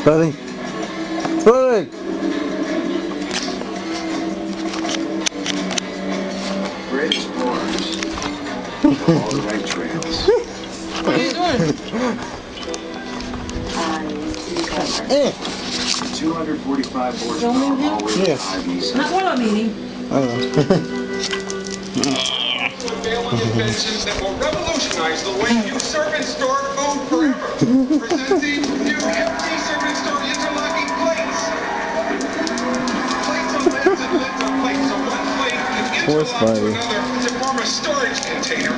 Spotty. Spotty! Great explorers. All the right trails. What are you doing? 245 horsepower hallway. Yes. Not what I'm eating. I know. Unveiling inventions that will revolutionize the way you serve and store food forever. Presenting new empty serve and store interlocking plates. Plates on lids and lids on plates, so one plate can interlock to another to form a storage container.